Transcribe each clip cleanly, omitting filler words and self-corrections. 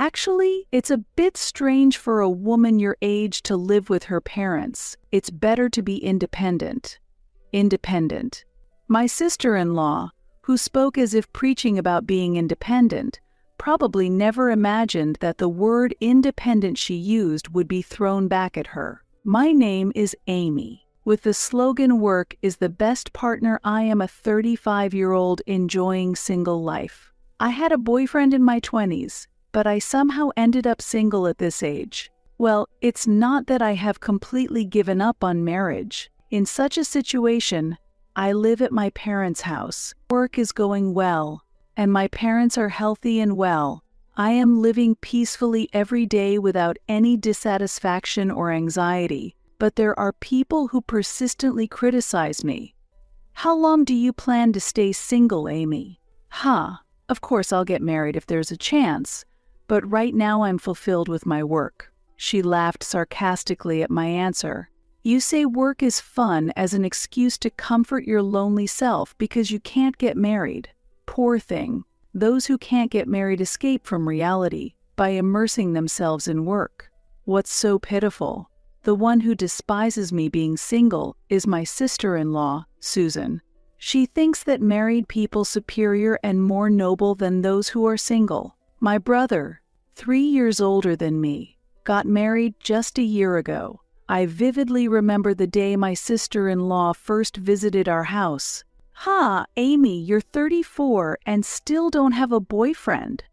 Actually, it's a bit strange for a woman your age to live with her parents. It's better to be independent. Independent. My sister-in-law, who spoke as if preaching about being independent, probably never imagined that the word independent she used would be thrown back at her. My name is Amy. With the slogan "Work is the best partner," I am a 35-year-old enjoying single life. I had a boyfriend in my 20s, but I somehow ended up single at this age. Well, it's not that I have completely given up on marriage. In such a situation, I live at my parents' house. Work is going well, and my parents are healthy and well. I am living peacefully every day without any dissatisfaction or anxiety, but there are people who persistently criticize me. How long do you plan to stay single, Amy? Of course I'll get married if there's a chance, but right now I'm fulfilled with my work. She laughed sarcastically at my answer. You say work is fun as an excuse to comfort your lonely self because you can't get married. Poor thing. Those who can't get married escape from reality by immersing themselves in work. What's so pitiful? The one who despises me being single is my sister-in-law, Susan. She thinks that married people superior and more noble than those who are single. My brother, 3 years older than me, got married just a year ago. I vividly remember the day my sister-in-law first visited our house. Amy, you're 34 and still don't have a boyfriend.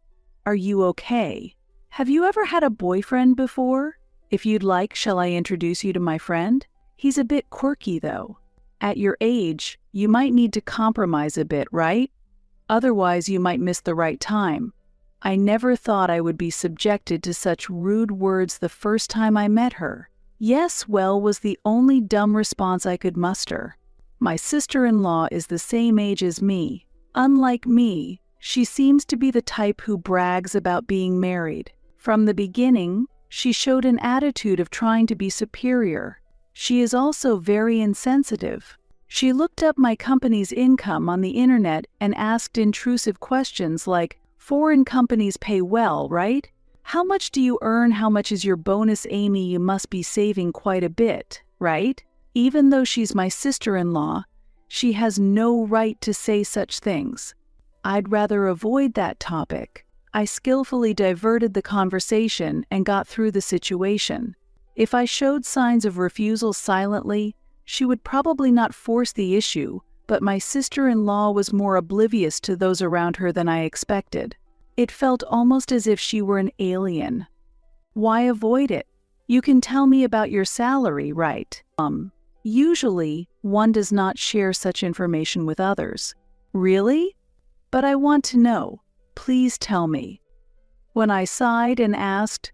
Are you okay? Have you ever had a boyfriend before? If you'd like, shall I introduce you to my friend? He's a bit quirky, though. At your age, you might need to compromise a bit, right? Otherwise, you might miss the right time. I never thought I would be subjected to such rude words the first time I met her. Yes, well, was the only dumb response I could muster. My sister-in-law is the same age as me. Unlike me, she seems to be the type who brags about being married. From the beginning, she showed an attitude of trying to be superior. She is also very insensitive. She looked up my company's income on the internet and asked intrusive questions like, "Foreign companies pay well, right? How much do you earn? How much is your bonus, Amy? You must be saving quite a bit, right?" Even though she's my sister-in-law, she has no right to say such things. I'd rather avoid that topic. I skillfully diverted the conversation and got through the situation. If I showed signs of refusal silently, she would probably not force the issue, but my sister-in-law was more oblivious to those around her than I expected. It felt almost as if she were an alien. Why avoid it? You can tell me about your salary, right? Usually, one does not share such information with others. Really? But I want to know. Please tell me. When I sighed and asked,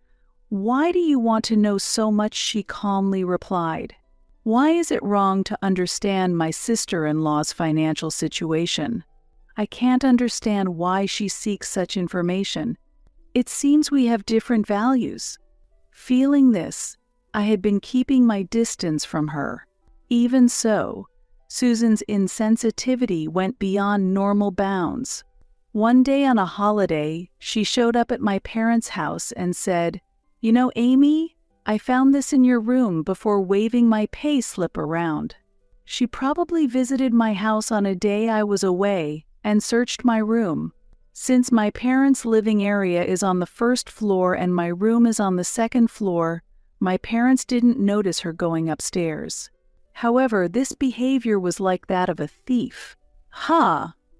"Why do you want to know so much?" she calmly replied, "Why is it wrong to understand my sister-in-law's financial situation? I can't understand why she seeks such information. It seems we have different values." Feeling this, I had been keeping my distance from her. Even so, Susan's insensitivity went beyond normal bounds. One day on a holiday, she showed up at my parents' house and said, "You know, Amy, I found this in your room," before waving my pay slip around. She probably visited my house on a day I was away and searched my room. Since my parents' living area is on the first floor and my room is on the second floor, my parents didn't notice her going upstairs. However, this behavior was like that of a thief.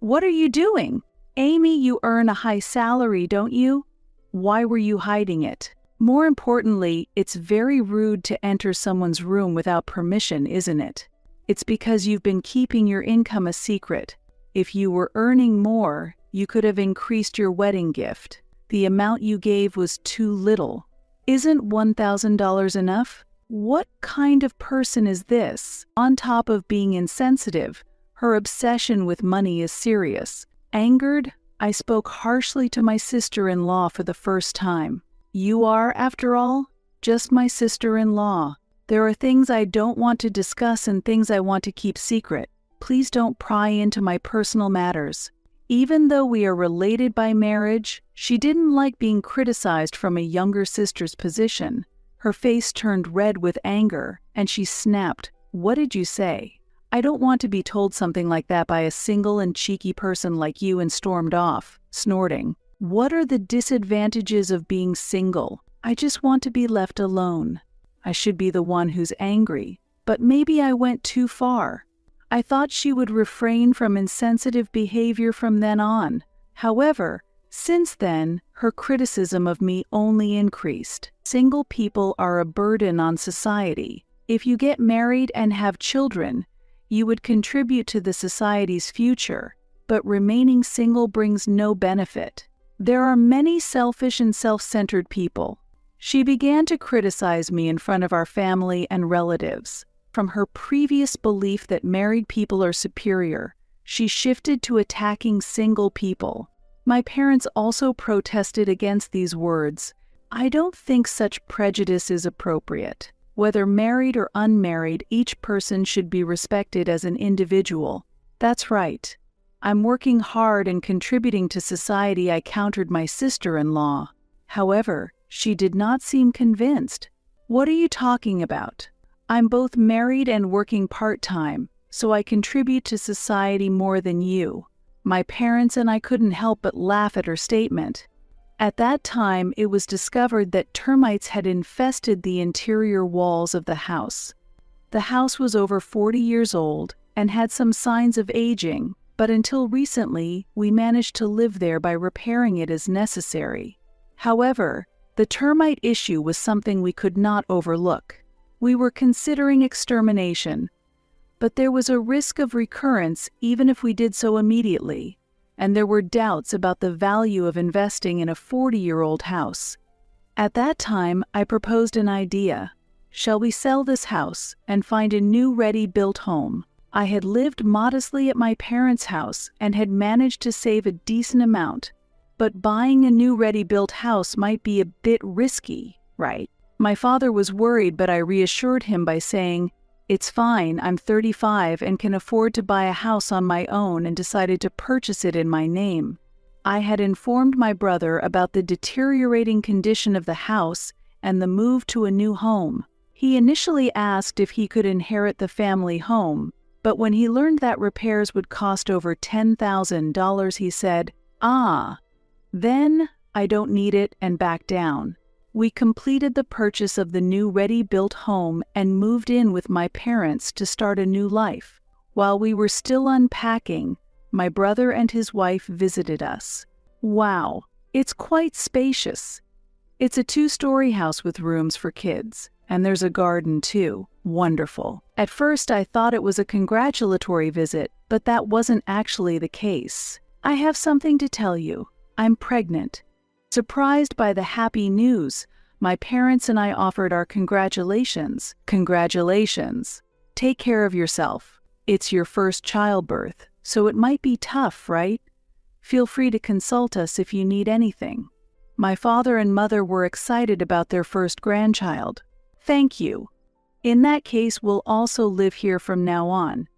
What are you doing? Amy, you earn a high salary, don't you? Why were you hiding it? More importantly, it's very rude to enter someone's room without permission, isn't it? It's because you've been keeping your income a secret. If you were earning more, you could have increased your wedding gift. The amount you gave was too little. Isn't $1,000 enough? What kind of person is this? On top of being insensitive, her obsession with money is serious. Angered, I spoke harshly to my sister-in-law for the first time. You are, after all, just my sister-in-law. There are things I don't want to discuss and things I want to keep secret. Please don't pry into my personal matters. Even though we are related by marriage, she didn't like being criticized from a younger sister's position. Her face turned red with anger, and she snapped, "What did you say? I don't want to be told something like that by a single and cheeky person like you," and stormed off, snorting. "What are the disadvantages of being single? I just want to be left alone." I should be the one who's angry, but maybe I went too far. I thought she would refrain from insensitive behavior from then on. However, since then, her criticism of me only increased. Single people are a burden on society. If you get married and have children, you would contribute to the society's future, but remaining single brings no benefit. There are many selfish and self-centered people. She began to criticize me in front of our family and relatives. From her previous belief that married people are superior, she shifted to attacking single people. My parents also protested against these words. I don't think such prejudice is appropriate. Whether married or unmarried, each person should be respected as an individual. That's right. I'm working hard and contributing to society. I countered my sister-in-law. However, she did not seem convinced. What are you talking about? I'm both married and working part-time, so I contribute to society more than you. My parents and I couldn't help but laugh at her statement. At that time, it was discovered that termites had infested the interior walls of the house. The house was over 40 years old and had some signs of aging, but until recently, we managed to live there by repairing it as necessary. However, the termite issue was something we could not overlook. We were considering extermination, but there was a risk of recurrence even if we did so immediately, and there were doubts about the value of investing in a 40-year-old house. At that time, I proposed an idea. Shall we sell this house and find a new ready-built home? I had lived modestly at my parents' house and had managed to save a decent amount, but buying a new ready-built house might be a bit risky, right? My father was worried, but I reassured him by saying, "It's fine, I'm 35 and can afford to buy a house on my own," and decided to purchase it in my name. I had informed my brother about the deteriorating condition of the house and the move to a new home. He initially asked if he could inherit the family home, but when he learned that repairs would cost over $10,000, he said, then I don't need it, and backed down. We completed the purchase of the new ready-built home and moved in with my parents to start a new life. While we were still unpacking, my brother and his wife visited us. Wow, it's quite spacious. It's a 2-story house with rooms for kids, and there's a garden too. Wonderful. At first I thought it was a congratulatory visit, but that wasn't actually the case. I have something to tell you. I'm pregnant. Surprised by the happy news, my parents and I offered our congratulations. Congratulations. Take care of yourself. It's your first childbirth, so it might be tough, right? Feel free to consult us if you need anything. My father and mother were excited about their first grandchild. Thank you. In that case, we'll also live here from now on.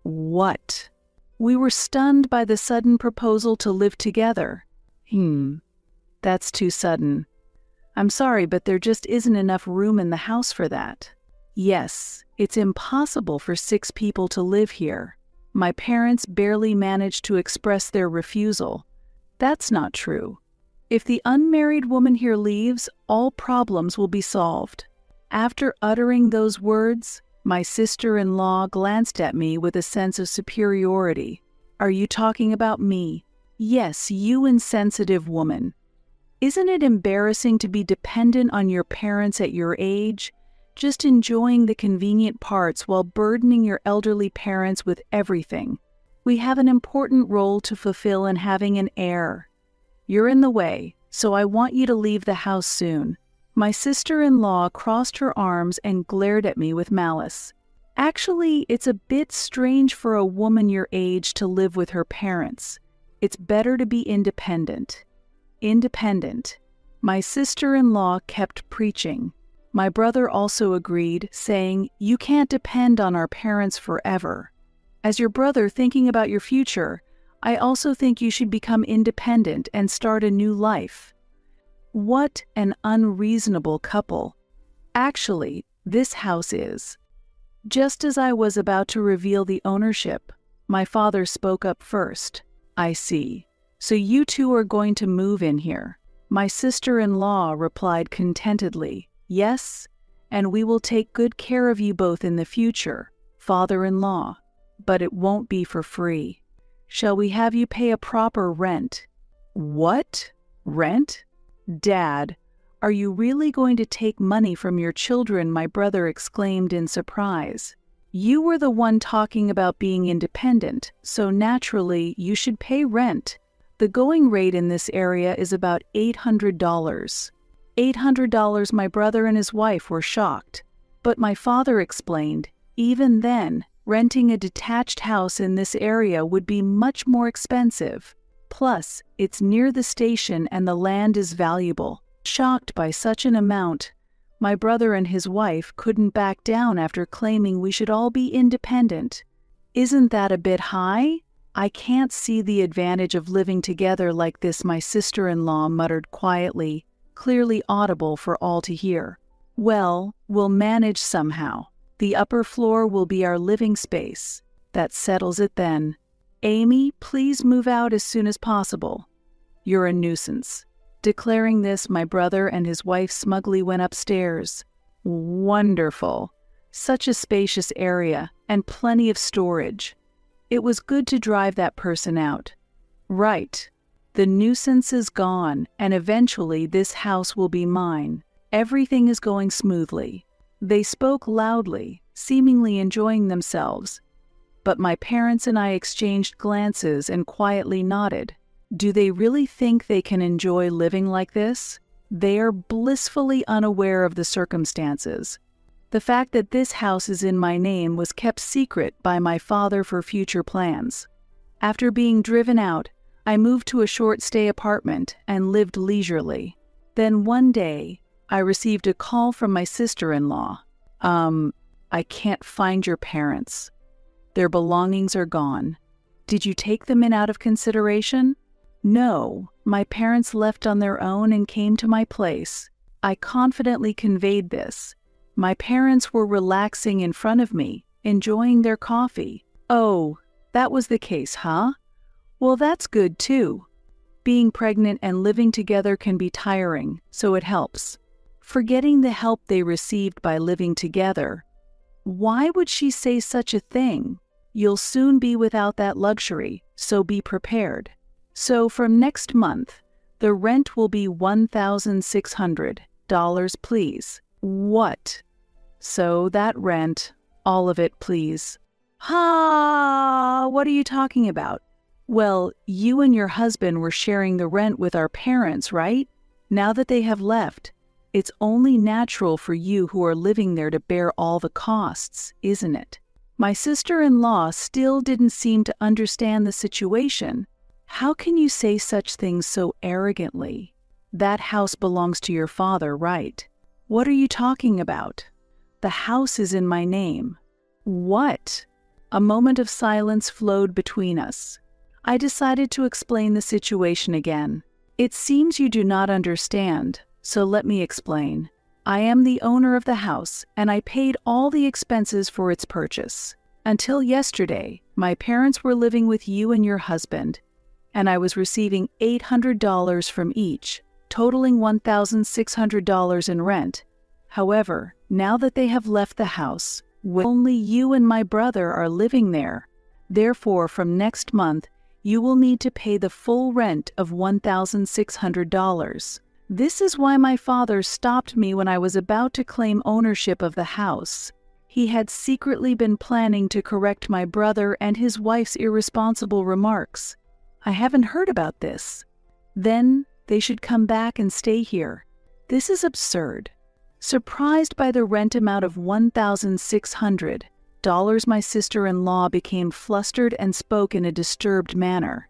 What? We were stunned by the sudden proposal to live together. That's too sudden. I'm sorry, but there just isn't enough room in the house for that. Yes, it's impossible for 6 people to live here. My parents barely managed to express their refusal. That's not true. If the unmarried woman here leaves, all problems will be solved. After uttering those words, my sister-in-law glanced at me with a sense of superiority. Are you talking about me? Yes, you insensitive woman. Isn't it embarrassing to be dependent on your parents at your age, just enjoying the convenient parts while burdening your elderly parents with everything? We have an important role to fulfill in having an heir. You're in the way, so I want you to leave the house soon. My sister-in-law crossed her arms and glared at me with malice. Actually, it's a bit strange for a woman your age to live with her parents. It's better to be independent. Independent. My sister-in-law kept preaching. My brother also agreed, saying, "You can't depend on our parents forever. As your brother thinking about your future, I also think you should become independent and start a new life." What an unreasonable couple. Actually, this house is. Just as I was about to reveal the ownership, my father spoke up first. "I see. So you two are going to move in here." My sister-in-law replied contentedly, "Yes, and we will take good care of you both in the future, father-in-law. But it won't be for free. Shall we have you pay a proper rent?" "What? Rent? Dad, are you really going to take money from your children?" my brother exclaimed in surprise. "You were the one talking about being independent, so naturally you should pay rent. The going rate in this area is about $800. $800, my brother and his wife were shocked. But my father explained, even then, renting a detached house in this area would be much more expensive. Plus, it's near the station and the land is valuable. Shocked by such an amount, my brother and his wife couldn't back down after claiming we should all be independent. "Isn't that a bit high? I can't see the advantage of living together like this," my sister-in-law muttered quietly, clearly audible for all to hear. "Well, we'll manage somehow. The upper floor will be our living space. That settles it then. Amy, please move out as soon as possible. You're a nuisance." Declaring this, my brother and his wife smugly went upstairs. Wonderful. Such a spacious area, and plenty of storage. It was good to drive that person out. Right. The nuisance is gone, and eventually this house will be mine. Everything is going smoothly. They spoke loudly, seemingly enjoying themselves. But my parents and I exchanged glances and quietly nodded. Do they really think they can enjoy living like this? They are blissfully unaware of the circumstances. The fact that this house is in my name was kept secret by my father for future plans. After being driven out, I moved to a short-stay apartment and lived leisurely. Then one day, I received a call from my sister-in-law. I can't find your parents. Their belongings are gone. Did you take them in out of consideration?" "No, my parents left on their own and came to my place." I confidently conveyed this. My parents were relaxing in front of me, enjoying their coffee. "Oh, that was the case, huh? Well, that's good too. Being pregnant and living together can be tiring, so it helps." Forgetting the help they received by living together. Why would she say such a thing? You'll soon be without that luxury, so be prepared. So from next month, the rent will be $1,600, please. What? So that rent, all of it, please. Ha! What are you talking about? Well, you and your husband were sharing the rent with our parents, right? Now that they have left, it's only natural for you who are living there to bear all the costs, isn't it? My sister-in-law still didn't seem to understand the situation. How can you say such things so arrogantly? That house belongs to your father, right? What are you talking about? The house is in my name. What? A moment of silence flowed between us. I decided to explain the situation again. It seems you do not understand, so let me explain. I am the owner of the house, and I paid all the expenses for its purchase. Until yesterday, my parents were living with you and your husband, and I was receiving $800 from each, totaling $1,600 in rent. However, now that they have left the house, only you and my brother are living there. Therefore, from next month, you will need to pay the full rent of $1,600. This is why my father stopped me when I was about to claim ownership of the house. He had secretly been planning to correct my brother and his wife's irresponsible remarks. I haven't heard about this. Then they should come back and stay here. This is absurd. Surprised by the rent amount of $1,600, my sister-in-law became flustered and spoke in a disturbed manner.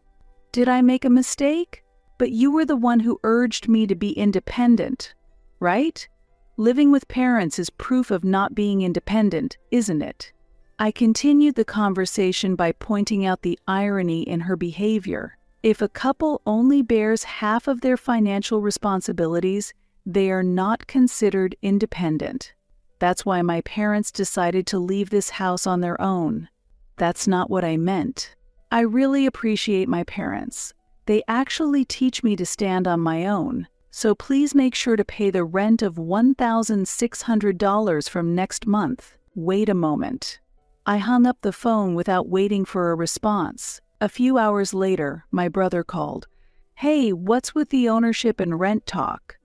Did I make a mistake? But you were the one who urged me to be independent, right? Living with parents is proof of not being independent, isn't it? I continued the conversation by pointing out the irony in her behavior. If a couple only bears half of their financial responsibilities, they are not considered independent. That's why my parents decided to leave this house on their own. That's not what I meant. I really appreciate my parents. They actually teach me to stand on my own, so please make sure to pay the rent of $1,600 from next month. Wait a moment. I hung up the phone without waiting for a response. A few hours later, my brother called. "Hey, what's with the ownership and rent talk?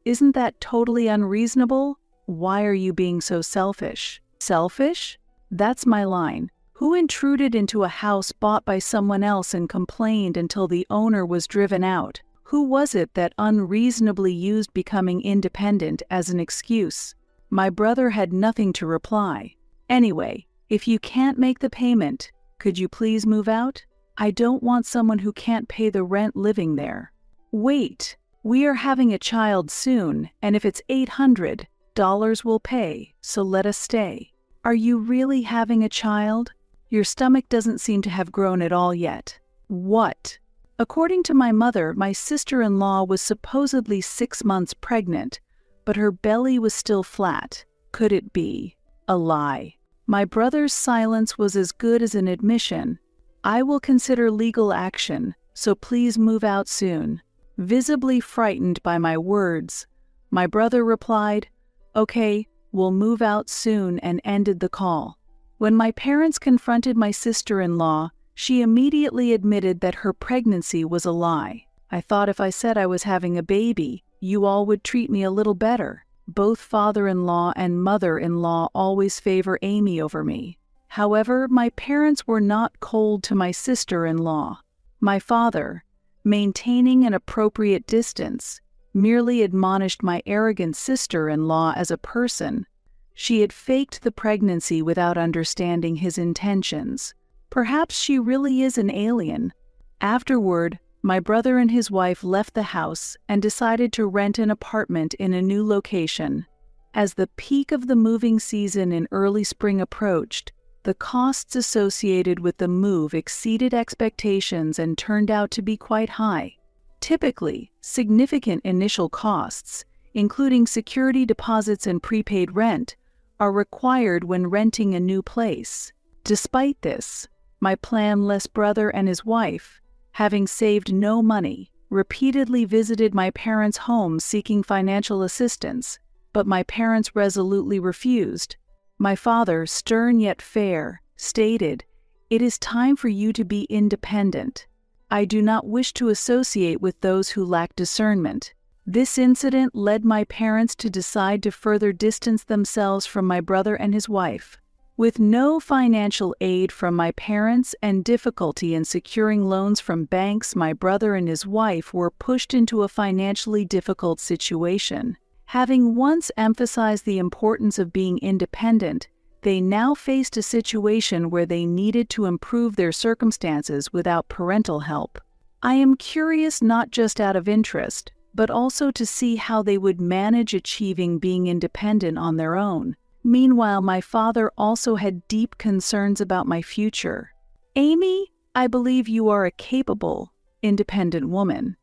Isn't that totally unreasonable? Why are you being so selfish?" Selfish? That's my line. Who intruded into a house bought by someone else and complained until the owner was driven out? Who was it that unreasonably used becoming independent as an excuse? My brother had nothing to reply. "Anyway, if you can't make the payment, could you please move out? I don't want someone who can't pay the rent living there." "Wait, we are having a child soon, and if it's $800, we'll pay, so let us stay." "Are you really having a child? Your stomach doesn't seem to have grown at all yet." "What?" According to my mother, my sister-in-law was supposedly 6 months pregnant, but her belly was still flat. Could it be a lie? My brother's silence was as good as an admission. "I will consider legal action, so please move out soon." Visibly frightened by my words, my brother replied, "Okay, we'll move out soon," and ended the call. When my parents confronted my sister-in-law, she immediately admitted that her pregnancy was a lie. "I thought if I said I was having a baby, you all would treat me a little better." Both father-in-law and mother-in-law always favor Amy over me. However, my parents were not cold to my sister-in-law. My father, maintaining an appropriate distance, merely admonished my arrogant sister-in-law as a person. She had faked the pregnancy without understanding his intentions. Perhaps she really is an alien. Afterward, my brother and his wife left the house and decided to rent an apartment in a new location. As the peak of the moving season in early spring approached, the costs associated with the move exceeded expectations and turned out to be quite high. Typically, significant initial costs, including security deposits and prepaid rent, are required when renting a new place. Despite this, my planless brother and his wife, having saved no money, repeatedly visited my parents' home seeking financial assistance, but my parents resolutely refused. My father, stern yet fair, stated, "It is time for you to be independent. I do not wish to associate with those who lack discernment." This incident led my parents to decide to further distance themselves from my brother and his wife. With no financial aid from my parents and difficulty in securing loans from banks, my brother and his wife were pushed into a financially difficult situation. Having once emphasized the importance of being independent, they now faced a situation where they needed to improve their circumstances without parental help. I am curious not just out of interest, but also to see how they would manage achieving being independent on their own. Meanwhile, my father also had deep concerns about my future. "Amy, I believe you are a capable, independent woman.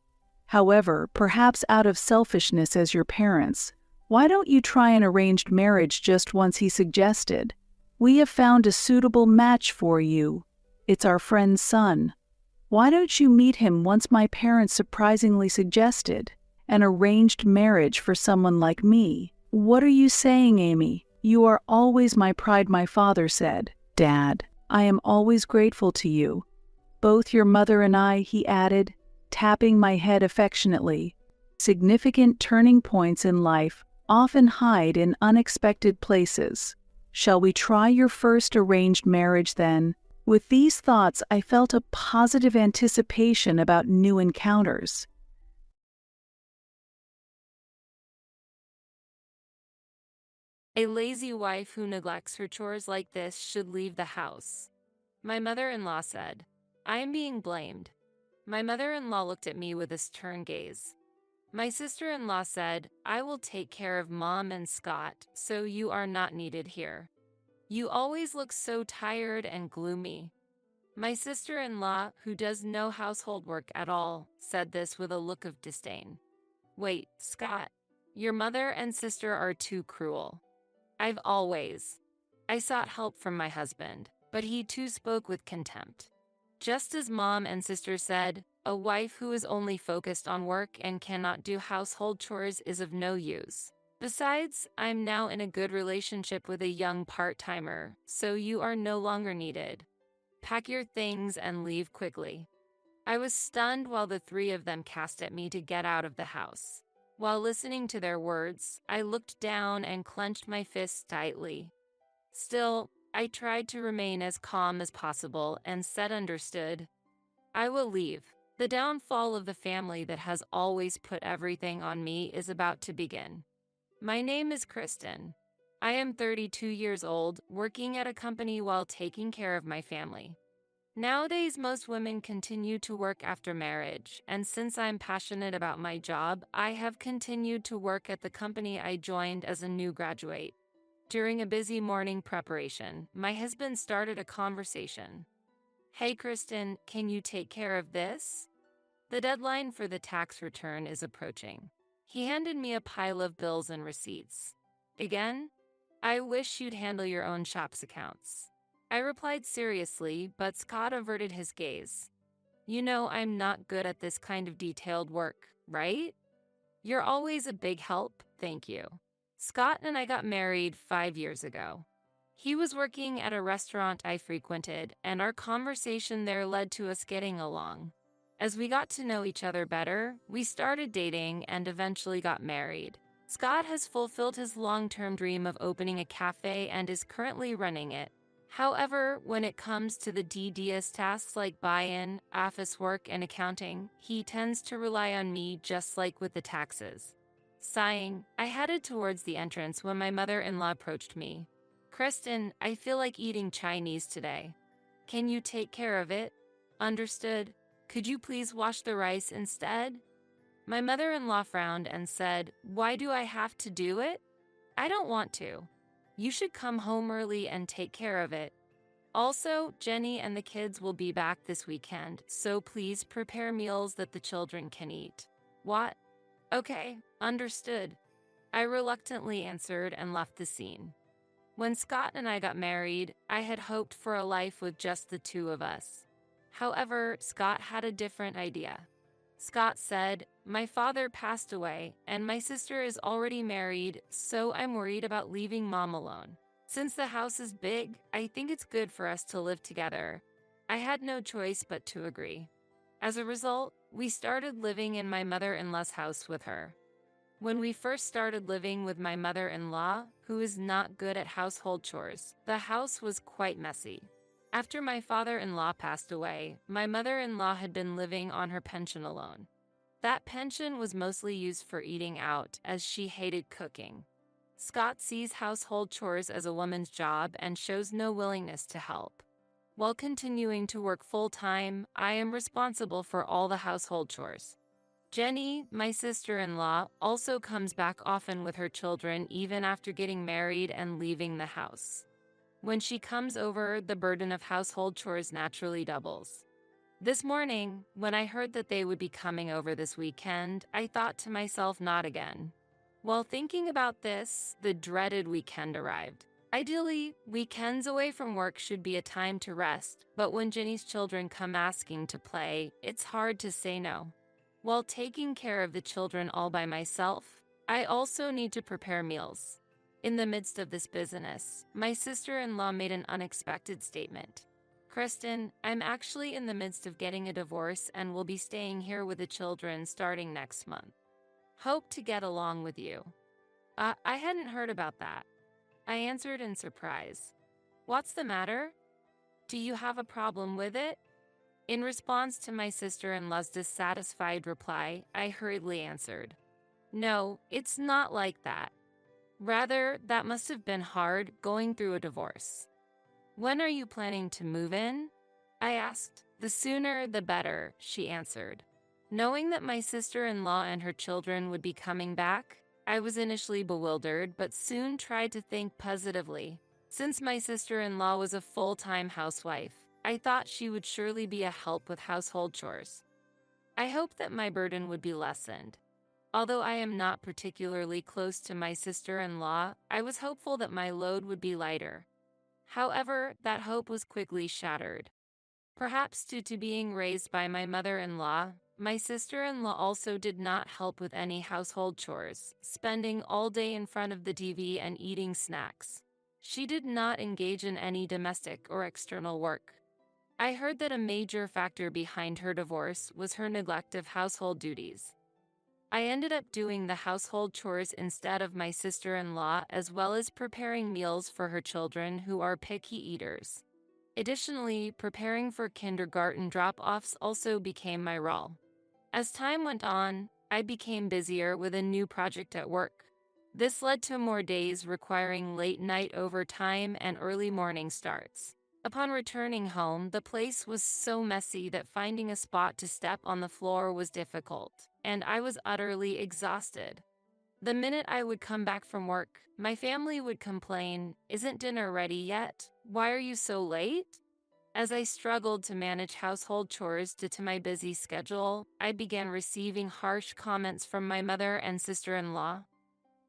However, perhaps out of selfishness as your parents, why don't you try an arranged marriage just once?" he suggested. "We have found a suitable match for you. It's our friend's son. Why don't you meet him once?" my parents surprisingly suggested. "An arranged marriage for someone like me." "What are you saying, Amy? You are always my pride," my father said. "Dad, I am always grateful to you. Both your mother and I," he added, tapping my head affectionately. Significant turning points in life often hide in unexpected places. Shall we try your first arranged marriage then? With these thoughts, I felt a positive anticipation about new encounters. A lazy wife who neglects her chores like this should leave the house. My mother-in-law said, "I am being blamed." My mother-in-law looked at me with a stern gaze. My sister-in-law said, "I will take care of Mom and Scott, so you are not needed here." You always look so tired and gloomy. My sister-in-law, who does no household work at all, said this with a look of disdain. Wait, Scott. Your mother and sister are too cruel. I sought help from my husband, but he too spoke with contempt. Just as mom and sister said, a wife who is only focused on work and cannot do household chores is of no use. Besides, I'm now in a good relationship with a young part-timer, so you are no longer needed. Pack your things and leave quickly. I was stunned while the three of them cast at me to get out of the house. While listening to their words, I looked down and clenched my fists tightly. Still, I tried to remain as calm as possible and said understood. I will leave. The downfall of the family that has always put everything on me is about to begin. My name is Kristen. I am 32 years old, working at a company while taking care of my family. Nowadays, most women continue to work after marriage, and since I'm passionate about my job, I have continued to work at the company I joined as a new graduate. During a busy morning preparation, my husband started a conversation. Hey Kristen, can you take care of this? The deadline for the tax return is approaching. He handed me a pile of bills and receipts. Again? I wish you'd handle your own shop's accounts. I replied seriously, but Scott averted his gaze. You know I'm not good at this kind of detailed work, right? You're always a big help, thank you. Scott and I got married 5 years ago. He was working at a restaurant I frequented, and our conversation there led to us getting along. As we got to know each other better, we started dating and eventually got married. Scott has fulfilled his long-term dream of opening a cafe and is currently running it. However, when it comes to the tedious tasks like buy-in, office work, and accounting, he tends to rely on me just like with the taxes. Sighing, I headed towards the entrance when my mother-in-law approached me. Kristen, I feel like eating Chinese today. Can you take care of it? Understood. Could you please wash the rice instead? My mother-in-law frowned and said, Why do I have to do it? I don't want to. You should come home early and take care of it. Also, Jenny and the kids will be back this weekend, so please prepare meals that the children can eat. What? Okay, understood. I reluctantly answered and left the scene. When Scott and I got married, I had hoped for a life with just the two of us. However, Scott had a different idea. Scott said, My father passed away, and my sister is already married, so I'm worried about leaving mom alone. Since the house is big, I think it's good for us to live together. I had no choice but to agree. As a result, we started living in my mother-in-law's house with her. When we first started living with my mother-in-law, who is not good at household chores, the house was quite messy. After my father-in-law passed away, my mother-in-law had been living on her pension alone. That pension was mostly used for eating out, as she hated cooking. Scott sees household chores as a woman's job and shows no willingness to help. While continuing to work full-time, I am responsible for all the household chores. Jenny, my sister-in-law, also comes back often with her children even after getting married and leaving the house. When she comes over, the burden of household chores naturally doubles. This morning, when I heard that they would be coming over this weekend, I thought to myself, not again. While thinking about this, the dreaded weekend arrived. Ideally, weekends away from work should be a time to rest, but when Jenny's children come asking to play, it's hard to say no. While taking care of the children all by myself, I also need to prepare meals. In the midst of this business, my sister-in-law made an unexpected statement. Kristen, I'm actually in the midst of getting a divorce and will be staying here with the children starting next month. Hope to get along with you. I hadn't heard about that. I answered in surprise. What's the matter? Do you have a problem with it? In response to my sister-in-law's dissatisfied reply, I hurriedly answered. No, it's not like that. Rather, that must have been hard going through a divorce. When are you planning to move in? I asked. The sooner, the better, she answered. Knowing that my sister-in-law and her children would be coming back, I was initially bewildered but soon tried to think positively. Since my sister-in-law was a full-time housewife, I thought she would surely be a help with household chores. I hoped that my burden would be lessened. Although I am not particularly close to my sister-in-law, I was hopeful that my load would be lighter. However, that hope was quickly shattered. Perhaps due to being raised by my mother-in-law, my sister-in-law also did not help with any household chores, spending all day in front of the TV and eating snacks. She did not engage in any domestic or external work. I heard that a major factor behind her divorce was her neglect of household duties. I ended up doing the household chores instead of my sister-in-law, as well as preparing meals for her children who are picky eaters. Additionally, preparing for kindergarten drop-offs also became my role. As time went on, I became busier with a new project at work. This led to more days requiring late-night overtime and early morning starts. Upon returning home, the place was so messy that finding a spot to step on the floor was difficult, and I was utterly exhausted. The minute I would come back from work, my family would complain, "Isn't dinner ready yet? Why are you so late?" As I struggled to manage household chores due to my busy schedule, I began receiving harsh comments from my mother and sister-in-law.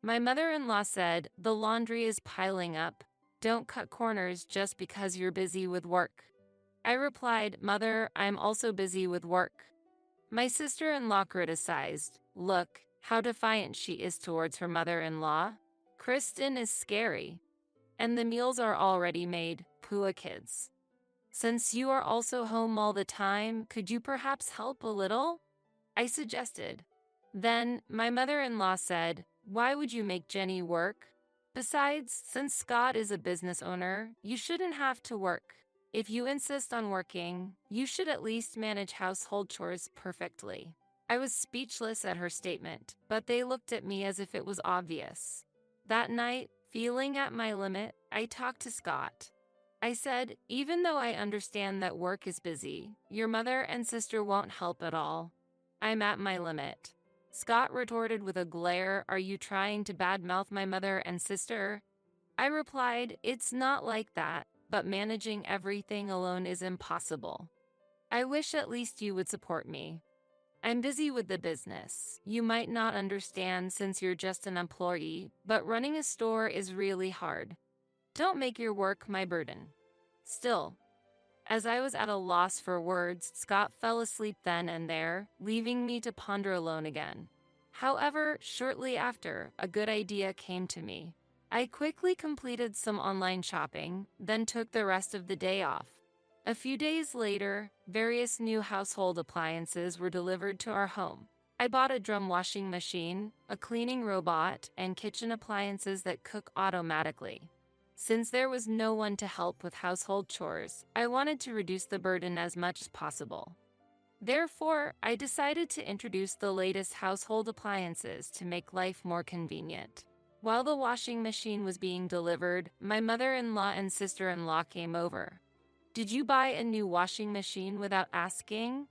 My mother-in-law said, "The laundry is piling up. Don't cut corners just because you're busy with work." I replied, "Mother, I'm also busy with work." My sister-in-law criticized, "Look how defiant she is towards her mother-in-law. Kristen is scary. And the meals are already made, poor kids. Since you are also home all the time, could you perhaps help a little?" I suggested. Then, my mother-in-law said, "Why would you make Jenny work? Besides, since Scott is a business owner, you shouldn't have to work. If you insist on working, you should at least manage household chores perfectly." I was speechless at her statement, but they looked at me as if it was obvious. That night, feeling at my limit, I talked to Scott. I said, "Even though I understand that work is busy, your mother and sister won't help at all. I'm at my limit." Scott retorted with a glare, "Are you trying to badmouth my mother and sister?" I replied, "It's not like that, but managing everything alone is impossible. I wish at least you would support me. I'm busy with the business. You might not understand since you're just an employee, but running a store is really hard. Don't make your work my burden." Still, as I was at a loss for words, Scott fell asleep then and there, leaving me to ponder alone again. However, shortly after, a good idea came to me. I quickly completed some online shopping, then took the rest of the day off. A few days later, various new household appliances were delivered to our home. I bought a drum washing machine, a cleaning robot, and kitchen appliances that cook automatically. Since there was no one to help with household chores, I wanted to reduce the burden as much as possible. Therefore, I decided to introduce the latest household appliances to make life more convenient. While the washing machine was being delivered, my mother-in-law and sister-in-law came over. "Did you buy a new washing machine without asking?"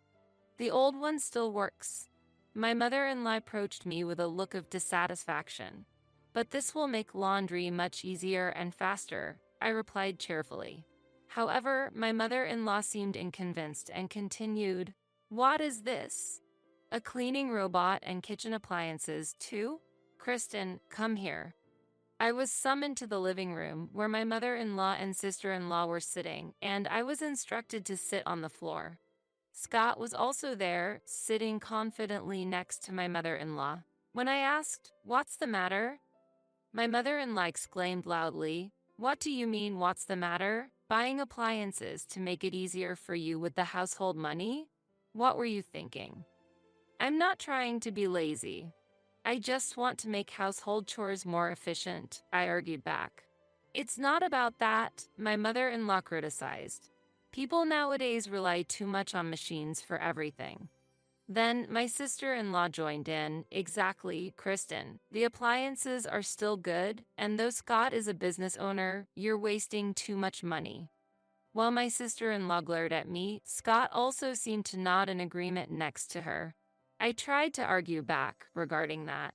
"The old one still works." My mother-in-law approached me with a look of dissatisfaction. "But this will make laundry much easier and faster," I replied cheerfully. However, my mother-in-law seemed unconvinced and continued, "What is this? A cleaning robot and kitchen appliances, too? Kristen, come here." I was summoned to the living room where my mother-in-law and sister-in-law were sitting, and I was instructed to sit on the floor. Scott was also there, sitting confidently next to my mother-in-law. When I asked, "What's the matter?" my mother-in-law exclaimed loudly, "What do you mean, what's the matter? Buying appliances to make it easier for you with the household money? What were you thinking?" "I'm not trying to be lazy. I just want to make household chores more efficient," I argued back. "It's not about that," my mother-in-law criticized. "People nowadays rely too much on machines for everything." Then my sister-in-law joined in. "Exactly, Kristen. The appliances are still good, and though Scott is a business owner, you're wasting too much money." While my sister-in-law glared at me, Scott also seemed to nod in agreement next to her. I tried to argue back regarding that,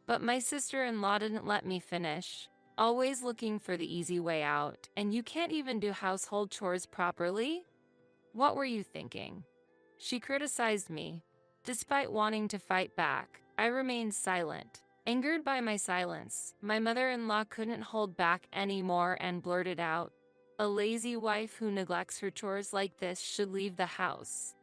but my sister-in-law didn't let me finish. Always looking for the easy way out, and you can't even do household chores properly? What were you thinking? She criticized me. Despite wanting to fight back, I remained silent. Angered by my silence, my mother-in-law couldn't hold back anymore and blurted out, "A lazy wife who neglects her chores like this should leave the house."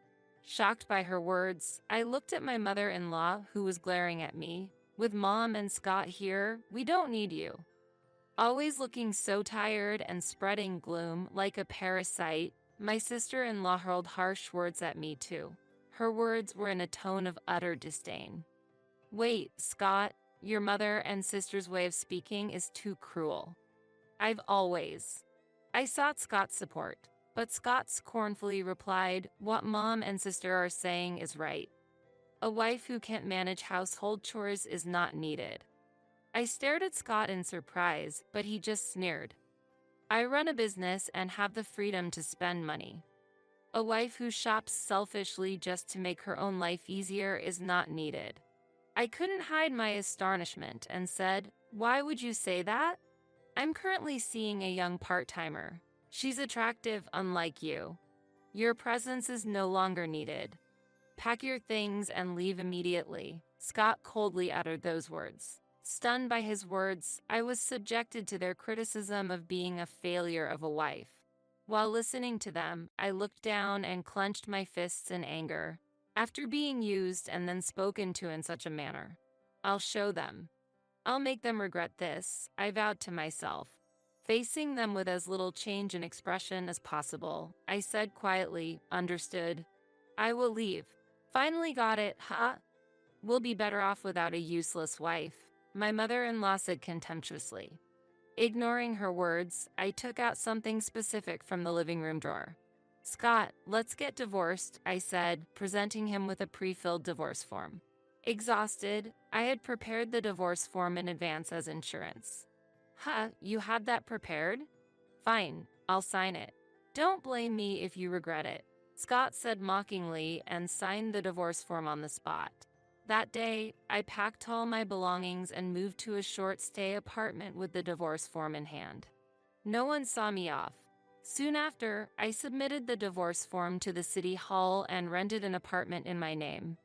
Shocked by her words, I looked at my mother-in-law, who was glaring at me. "With Mom and Scott here, we don't need you." Always looking so tired and spreading gloom like a parasite, my sister-in-law hurled harsh words at me too. Her words were in a tone of utter disdain. "Wait, Scott, your mother and sister's way of speaking is too cruel. I sought Scott's support, but Scott scornfully replied, 'What Mom and sister are saying is right. A wife who can't manage household chores is not needed.' I stared at Scott in surprise, but he just sneered. 'I run a business and have the freedom to spend money. A wife who shops selfishly just to make her own life easier is not needed.' I couldn't hide my astonishment and said, 'Why would you say that? I'm currently seeing a young part-timer. She's attractive, unlike you. Your presence is no longer needed. Pack your things and leave immediately.' Scott coldly uttered those words. Stunned by his words, I was subjected to their criticism of being a failure of a wife. While listening to them, I looked down and clenched my fists in anger. After being used and then spoken to in such a manner, I'll show them. I'll make them regret this, I vowed to myself. Facing them with as little change in expression as possible, I said quietly, 'Understood. I will leave.' 'Finally got it, huh? We'll be better off without a useless wife,' my mother-in-law said contemptuously. Ignoring her words, I took out something specific from the living room drawer. 'Scott, let's get divorced,' I said, presenting him with a pre-filled divorce form. Exhausted, I had prepared the divorce form in advance as insurance. 'Huh, you had that prepared? Fine, I'll sign it. Don't blame me if you regret it,' Scott said mockingly and signed the divorce form on the spot. That day, I packed all my belongings and moved to a short-stay apartment with the divorce form in hand. No one saw me off. Soon after, I submitted the divorce form to the city hall and rented an apartment in my name.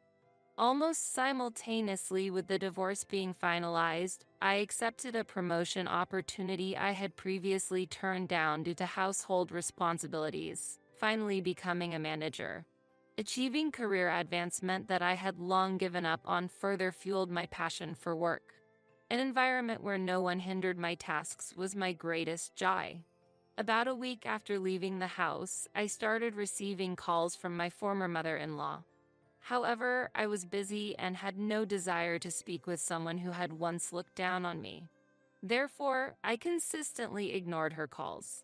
Almost simultaneously with the divorce being finalized, I accepted a promotion opportunity I had previously turned down due to household responsibilities, finally becoming a manager. Achieving career advancement that I had long given up on further fueled my passion for work. An environment where no one hindered my tasks was my greatest joy. About a week after leaving the house, I started receiving calls from my former mother-in-law. However, I was busy and had no desire to speak with someone who had once looked down on me. Therefore, I consistently ignored her calls.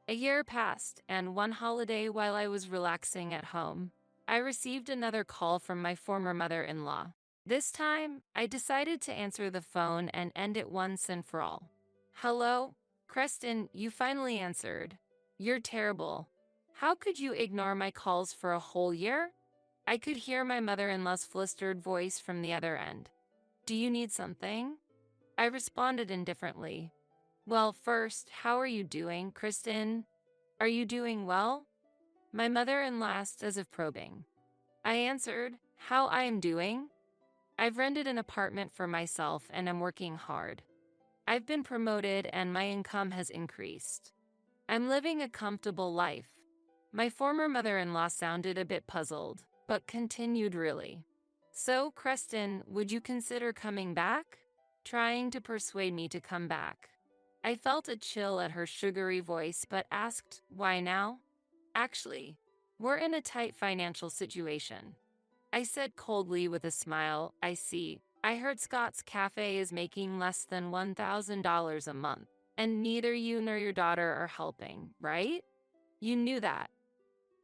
A year passed, and one holiday while I was relaxing at home, I received another call from my former mother-in-law. This time, I decided to answer the phone and end it once and for all. "Hello? Creston, you finally answered. You're terrible. How could you ignore my calls for a whole year?" I could hear my mother-in-law's flustered voice from the other end. "Do you need something?" I responded indifferently. "Well, first, how are you doing, Kristen? Are you doing well?" My mother-in-law asked as if probing. I answered, "How I am doing? I've rented an apartment for myself and am working hard. I've been promoted and my income has increased. I'm living a comfortable life." My former mother-in-law sounded a bit puzzled, but continued really. "So, Creston, would you consider coming back?" Trying to persuade me to come back. I felt a chill at her sugary voice but asked, "Why now?" "Actually, we're in a tight financial situation," I said coldly with a smile. "I see. I heard Scott's Cafe is making less than $1,000 a month, and neither you nor your daughter are helping, right? You knew that."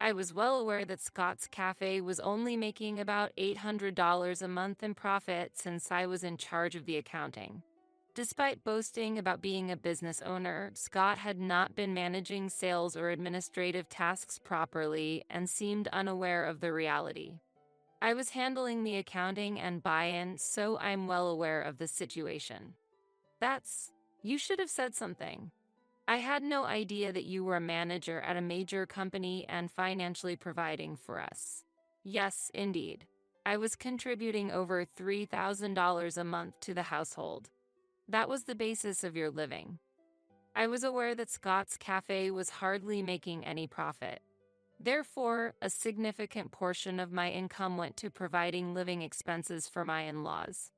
I was well aware that Scott's Cafe was only making about $800 a month in profit since I was in charge of the accounting. Despite boasting about being a business owner, Scott had not been managing sales or administrative tasks properly and seemed unaware of the reality. I was handling the accounting and buy-in, so I'm well aware of the situation. That's You should have said something. I had no idea that you were a manager at a major company and financially providing for us. Yes, indeed. I was contributing over $3,000 a month to the household. That was the basis of your living. I was aware that Scott's Cafe was hardly making any profit. Therefore, a significant portion of my income went to providing living expenses for my in-laws.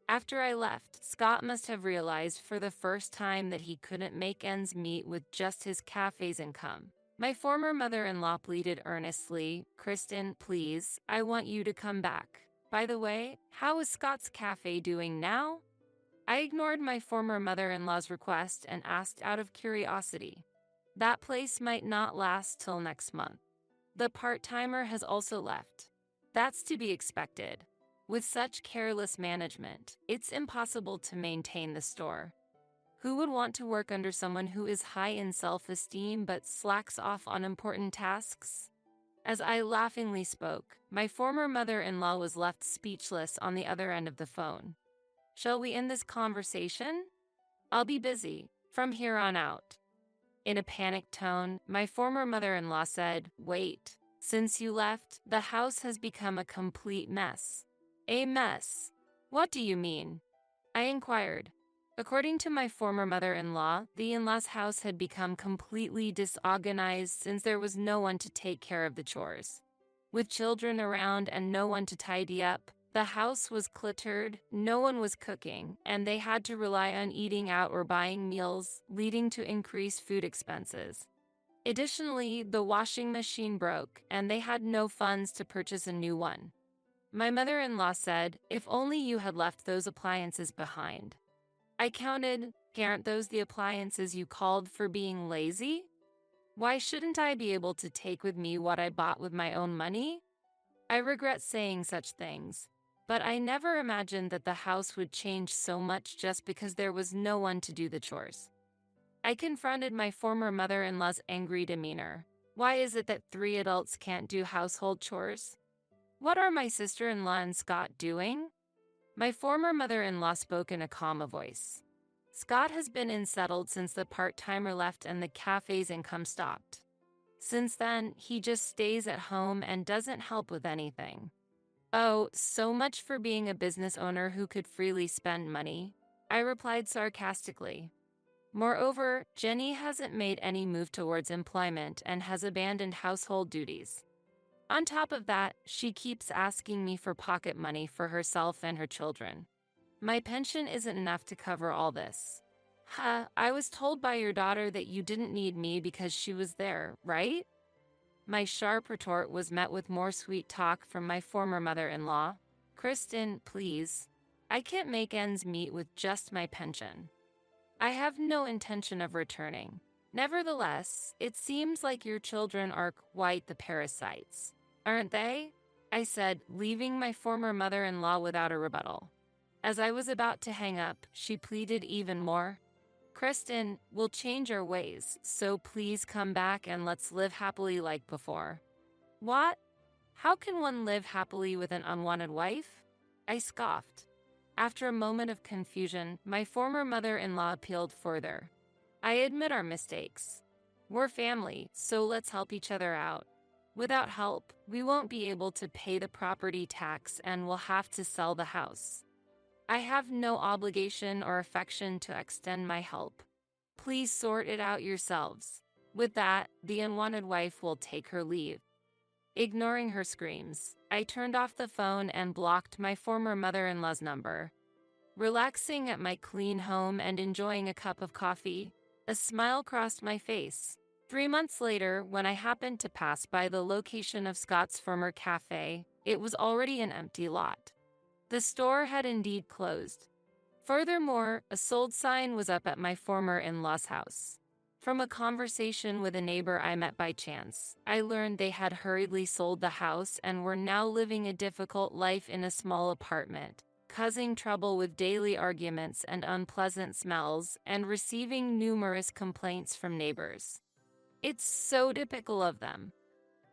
After I left, Scott must have realized for the first time that he couldn't make ends meet with just his cafe's income. My former mother-in-law pleaded earnestly, "Kristen, please, I want you to come back. By the way, how is Scott's Cafe doing now?" I ignored my former mother-in-law's request and asked out of curiosity. "That place might not last till next month. The part-timer has also left." That's to be expected. With such careless management, it's impossible to maintain the store. Who would want to work under someone who is high in self-esteem but slacks off on important tasks? As I laughingly spoke, my former mother-in-law was left speechless on the other end of the phone. "Shall we end this conversation? I'll be busy from here on out." In a panicked tone, my former mother-in-law said, "Wait. Since you left, the house has become a complete mess." "A mess? What do you mean?" I inquired. According to my former mother-in-law, the in-laws' house had become completely disorganized since there was no one to take care of the chores. With children around and no one to tidy up, the house was cluttered, no one was cooking, and they had to rely on eating out or buying meals, leading to increased food expenses. Additionally, the washing machine broke, and they had no funds to purchase a new one. My mother-in-law said, "If only you had left those appliances behind." I counted, "Aren't those the appliances you called for being lazy? Why shouldn't I be able to take with me what I bought with my own money?" I regret saying such things, but I never imagined that the house would change so much just because there was no one to do the chores. I confronted my former mother-in-law's angry demeanor. "Why is it that 3 adults can't do household chores? What are my sister-in-law and Scott doing?" My former mother-in-law spoke in a calm voice. "Scott has been unsettled since the part-timer left and the cafe's income stopped. Since then, he just stays at home and doesn't help with anything." "Oh, so much for being a business owner who could freely spend money," I replied sarcastically. Moreover, Jenny hasn't made any move towards employment and has abandoned household duties. On top of that, she keeps asking me for pocket money for herself and her children. My pension isn't enough to cover all this. I was told by your daughter that you didn't need me because she was there, right?" My sharp retort was met with more sweet talk from my former mother-in-law. "Kristen, please. I can't make ends meet with just my pension. I have no intention of returning. Nevertheless, it seems like your children are quite the parasites, aren't they?" I said, leaving my former mother-in-law without a rebuttal. As I was about to hang up, she pleaded even more. "Kristen, we'll change our ways, so please come back and let's live happily like before." "What? How can one live happily with an unwanted wife?" I scoffed. After a moment of confusion, my former mother-in-law appealed further. "I admit our mistakes. We're family, so let's help each other out. Without help, we won't be able to pay the property tax and we'll have to sell the house. I have no obligation or affection to extend my help. Please sort it out yourselves." With that, the unwanted wife will take her leave. Ignoring her screams, I turned off the phone and blocked my former mother-in-law's number. Relaxing at my clean home and enjoying a cup of coffee, a smile crossed my face. 3 months later, when I happened to pass by the location of Scott's former cafe, it was already an empty lot. The store had indeed closed. Furthermore, a sold sign was up at my former in-law's house. From a conversation with a neighbor I met by chance, I learned they had hurriedly sold the house and were now living a difficult life in a small apartment, causing trouble with daily arguments and unpleasant smells, and receiving numerous complaints from neighbors. It's so typical of them,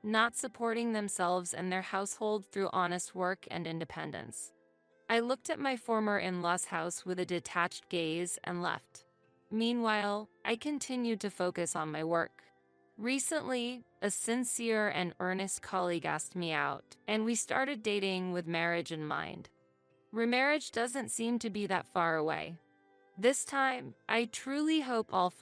not supporting themselves and their household through honest work and independence. I looked at my former in-law's house with a detached gaze and left. Meanwhile, I continued to focus on my work. Recently, a sincere and earnest colleague asked me out, and we started dating with marriage in mind. Remarriage doesn't seem to be that far away. This time, I truly hope all